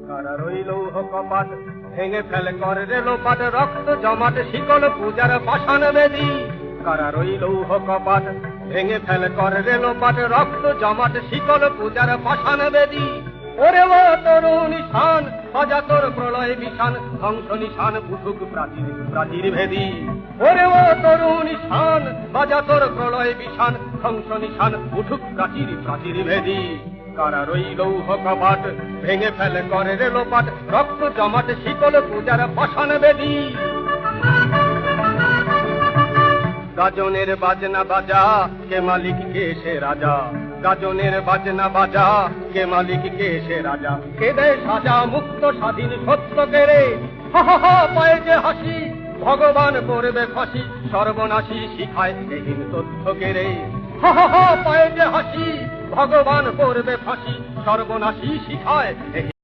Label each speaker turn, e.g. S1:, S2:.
S1: কারা রইল কপাট ভেঙে ফেলে করে রেলোপাট রক্ত জমাট শিকল পূজার পাষাণ বেদী কারা রইল কপাট ভেঙে ফেলে করে রেলোপাট রক্ত জমাট শিকল পূজার পাষাণ বেদী ওরে ও তরুণ নিশান সজা তোর প্রলয় বিশান ধ্বংস নিশান উঠুক প্রাচীর প্রাচীর ভেদী ওরে ও তরুণ নিশান বাজা তোর প্রলয় বিশান ধ্বংস নিশান উঠুক প্রাচীর প্রাচীর ভেদী কারা রইল কপাট ভেঙে ফেলে করে রেলোপাট রক্ত জমাট শিকল পূজার পাষাণ বেদী গাজনের বাজনা বাজা কে মালিক কে সে রাজা গাজনের বাজনা বাজা কে মালিক কে সে রাজা কে দেয় সাজা মুক্ত স্বাধীন সত্য কেড়ে হা হা হা পায়ে যে হাসি ভগবান করবে ফাঁসি সর্বনাশী শিখায় এহীন তথ্য কেড়ে হা হা হা পায়ে যে হাসি ভগবান করবে ফাঁসি সর্বনাশী শিখায়